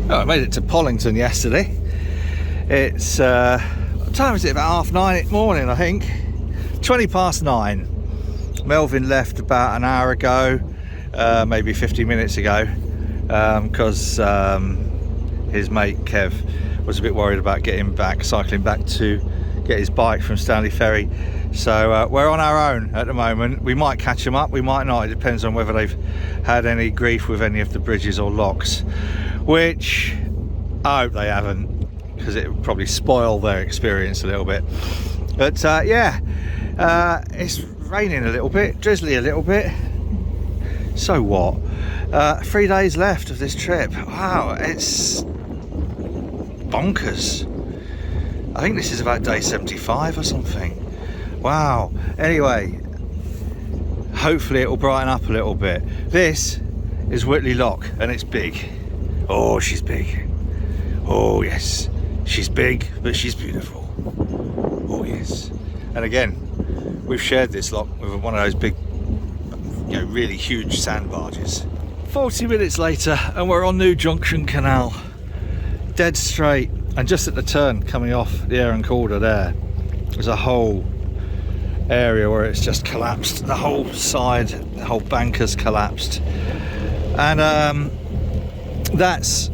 Oh, I made it to Pollington yesterday. It's what time is it? About 9:30 morning, I think. 9:20. Melvin left about an hour ago, maybe 50 minutes ago, because his mate Kev was a bit worried about cycling back to get his bike from Stanley Ferry. So we're on our own at the moment. We might catch them up, we might not. It depends on whether they've had any grief with any of the bridges or locks, which I hope they haven't, because it would probably spoil their experience a little bit. But yeah, it's raining a little bit, drizzly a little bit. So what? 3 days left of this trip. Wow, it's bonkers. I think this is about day 75 or something. Wow. Anyway, hopefully it will brighten up a little bit. This is Whitley Lock, and it's big. Oh, she's big. Oh yes, she's big, but she's beautiful. Oh yes. And again, we've shared this lock with one of those big, really huge sand barges. 40 minutes later, and we're on New Junction Canal, dead straight, and just at the turn coming off the Aaron Calder there, there's a whole area where it's just collapsed. The whole side, the whole bank has collapsed, and that's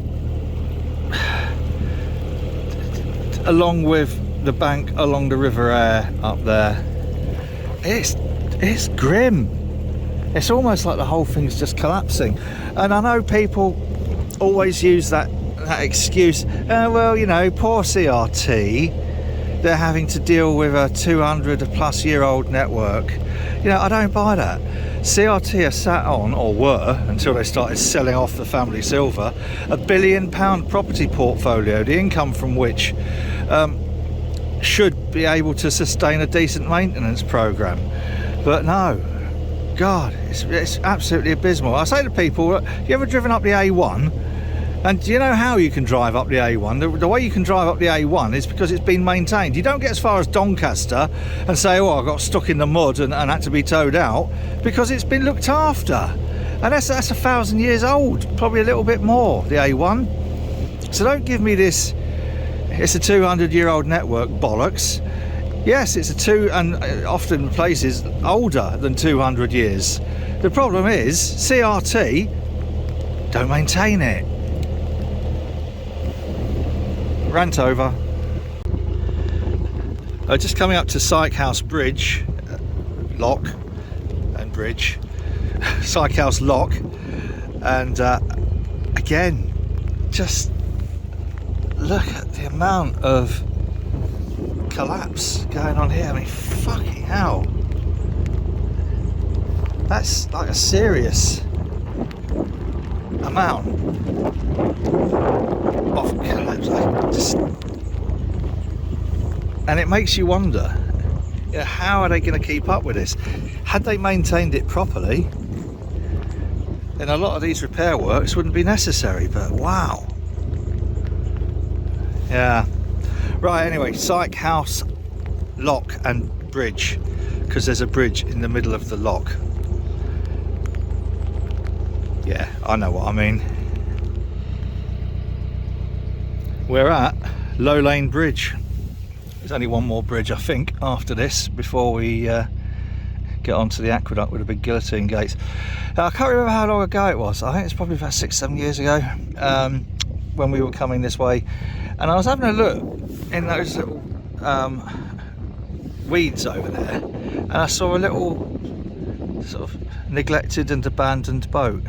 along with the bank along the River Aire up there. It's grim. It's almost like the whole thing's just collapsing. And I know people always use that excuse, well, poor CRT, they're having to deal with a 200-plus-year-old network. I don't buy that. CRT are sat on, or were until they started selling off the family silver, £1 billion property portfolio, the income from which should be able to sustain a decent maintenance programme. But no, God, it's absolutely abysmal. I say to people, you ever driven up the A1? And do you know how you can drive up the A1? The way you can drive up the A1 is because it's been maintained. You don't get as far as Doncaster and say, oh, I got stuck in the mud and had to be towed out, because it's been looked after. And that's 1,000 years old, probably a little bit more, the A1. So don't give me this, it's a 200-year-old network bollocks. Yes, it's and often places older than 200 years. The problem is CRT don't maintain it. Rant over. Just coming up to Syke House Bridge, Lock and Bridge, Syke House Lock, and again, just look at the amount of collapse going on here. I mean, fucking hell, that's like a serious amount of collapse. And it makes you wonder, how are they going to keep up with this? Had they maintained it properly, then a lot of these repair works wouldn't be necessary. But wow. Yeah. Right, anyway, Syke House Lock and Bridge, because there's a bridge in the middle of the lock. Yeah, I know what I mean. We're at Low Lane Bridge. There's only one more bridge, I think, after this, before we get onto the aqueduct with the big guillotine gates. I can't remember how long ago it was. I think it's probably about 6-7 years ago, when we were coming this way, and I was having a look in those little weeds over there, and I saw a little sort of neglected and abandoned boat.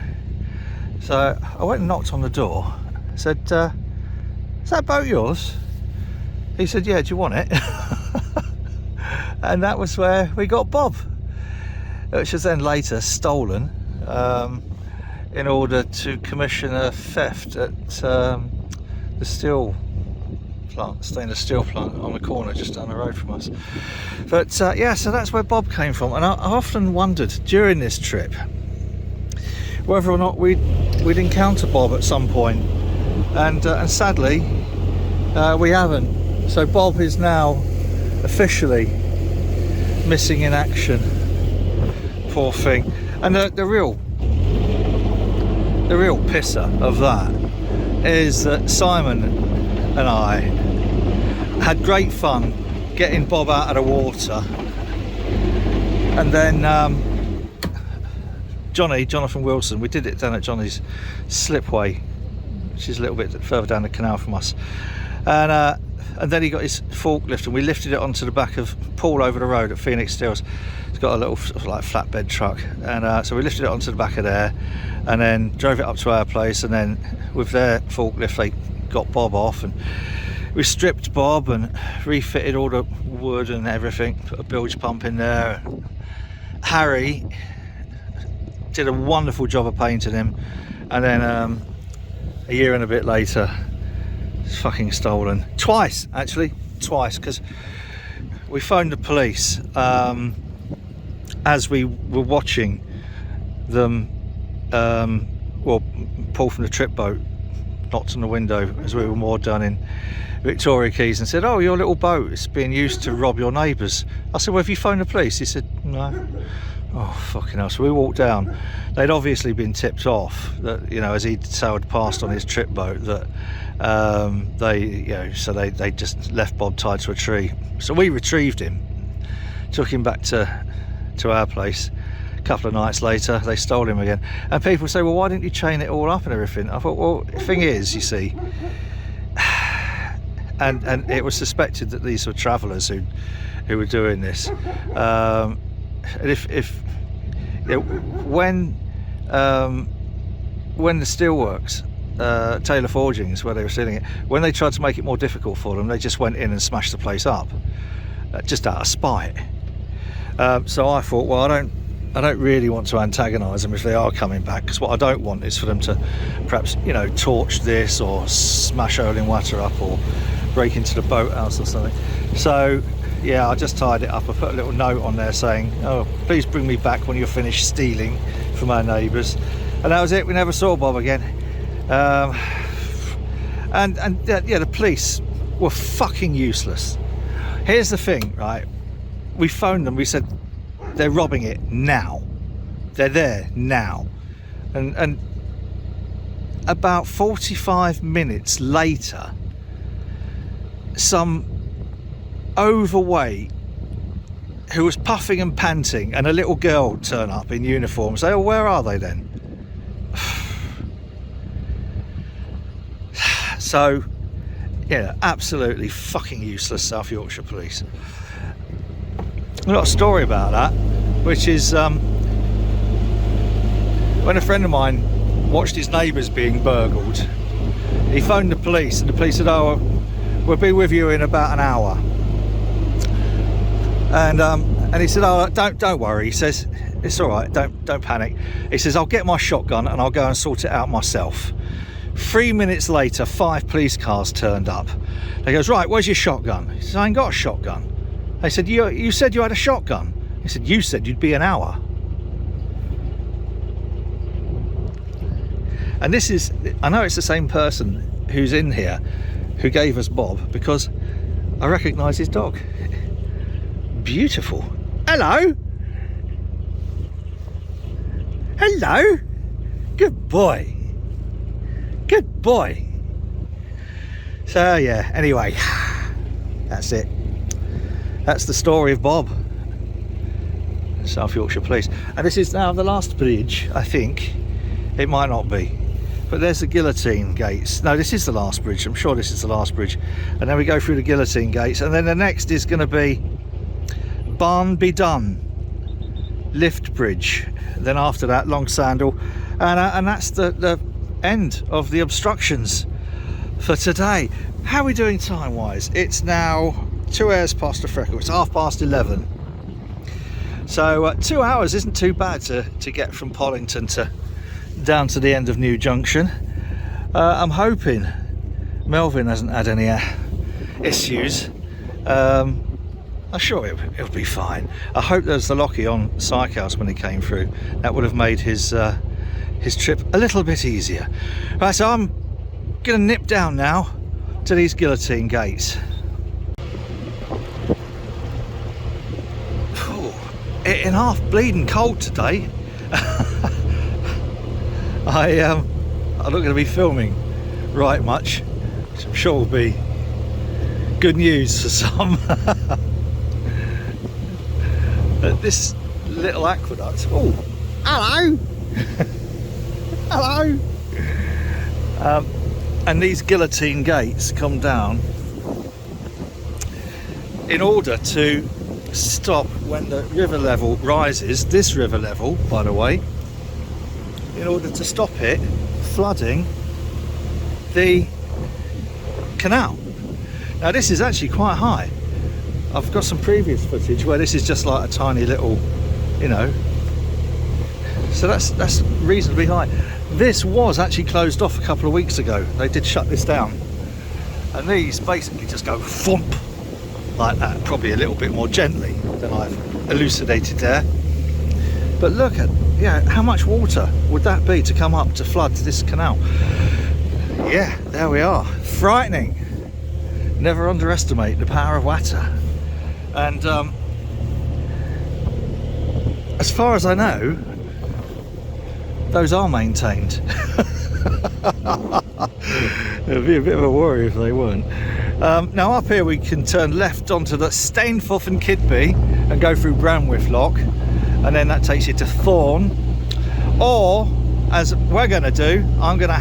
So I went and knocked on the door, said, is that boat yours? He said, yeah, do you want it? And that was where we got Bob, which was then later stolen in order to commission a theft at the steel plant, stainless steel plant on the corner just down the road from us. But yeah, so that's where Bob came from. And I often wondered during this trip whether or not we'd encounter Bob at some point, and sadly we haven't. So Bob is now officially missing in action. Poor thing. And the real pisser of that is that Simon and I had great fun getting Bob out of the water, and then Jonathan Wilson, we did it down at Johnny's slipway, which is a little bit further down the canal from us, and then he got his forklift and we lifted it onto the back of Paul over the road at Phoenix Stills. It's got a little sort of like flatbed truck, and so we lifted it onto the back of there and then drove it up to our place, and then with their forklift they got Bob off, and we stripped Bob and refitted all the wood and everything, put a bilge pump in there. Harry did a wonderful job of painting him, and then a year and a bit later it's fucking stolen twice, because we phoned the police as we were watching them Paul from the trip boat knocked on the window as we were moored down in Victoria Keys and said, "Oh, your little boat is being used to rob your neighbours." I said, "Well, have you phoned the police?" He said, "No." Oh, fucking hell. So we walked down. They'd obviously been tipped off that, you know, as he'd sailed past on his trip boat, that they just left Bob tied to a tree. So we retrieved him, took him back to our place. A couple of nights later they stole him again, and people say, "Well, why didn't you chain it all up and everything?" I thought, well, the thing is, you see, and it was suspected that these were travellers who were doing this. And if you know, when the steelworks, Taylor Forgings, where they were stealing it, when they tried to make it more difficult for them, they just went in and smashed the place up, just out of spite. So I thought, well, I don't really want to antagonise them if they are coming back, because what I don't want is for them to perhaps, you know, torch this or smash Erling Water up or break into the boathouse or something. So yeah, I just tied it up. I put a little note on there saying, "Oh, please bring me back when you're finished stealing from our neighbours." And that was it. We never saw Bob again. The police were fucking useless. Here's the thing, right? We phoned them. We said, "They're robbing it now. They're there now." And about 45 minutes later, some overweight who was puffing and panting and a little girl turn up in uniform and say, "Oh, where are they then?" So, yeah, absolutely fucking useless South Yorkshire police. I've got a story about that, which is when a friend of mine watched his neighbours being burgled, he phoned the police, and the police said, "Oh, we'll be with you in about an hour." And he said, "Oh, don't worry." He says, "It's all right, don't panic." He says, "I'll get my shotgun and I'll go and sort it out myself." 3 minutes later, 5 police cars turned up. He goes, "Right, where's your shotgun?" He says, "I ain't got a shotgun." They said, you said you had a shotgun." He said, "You said you'd be an hour." And this is, I know it's the same person who's in here who gave us Bob, because I recognise his dog. Beautiful. Hello. Hello. Good boy. Good boy. So yeah, anyway, that's it. That's the story of Bob, South Yorkshire Police. And this is now the last bridge, I think. It might not be, but there's the guillotine gates. No, this is the last bridge. I'm sure this is the last bridge. And then we go through the guillotine gates, and then the next is going to be Barnby Dun lift bridge. Then after that, Long Sandal, and that's the end of the obstructions for today. How are we doing time wise? It's now 2 hours past the freckle. It's 11:30. So 2 hours isn't too bad to get from Pollington to down to the end of New Junction. I'm hoping Melvin hasn't had any issues. I'm sure it'll be fine. I hope there's the locky on Sykehouse when he came through. That would have made his trip a little bit easier. Right, so I'm gonna nip down now to these guillotine gates. It's half bleeding cold today. I'm not going to be filming right much, which I'm sure will be good news for some. But this little aqueduct, oh, hello. Hello. And these guillotine gates come down in order to stop when the river level rises, this river level by the way, in order to stop it flooding the canal. Now this is actually quite high. I've got some previous footage where this is just like a tiny little, you know, so that's reasonably high. This was actually closed off a couple of weeks ago. They did shut this down, and these basically just go thump like that, probably a little bit more gently than I've elucidated there. But look at, yeah, how much water would that be to come up to flood this canal? Yeah, there we are. Frightening. Never underestimate the power of water. And as far as I know, those are maintained. It'd be a bit of a worry if they weren't. Now up here we can turn left onto the Stainforth and Kidby and go through Branwith Lock, and then that takes you to Thorn. Or, as we're going to do, I'm going to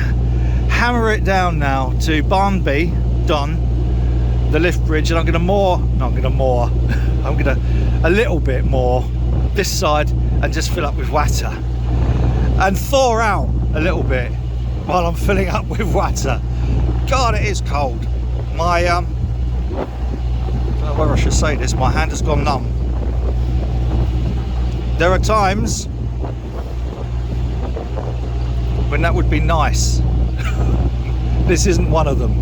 hammer it down now to Barnby, Dun, the lift bridge, and I'm going to a little bit more this side and just fill up with water and thaw out a little bit while I'm filling up with water. God, it is cold. My I don't know whether I should say this, my hand has gone numb. There are times when that would be nice. This isn't one of them.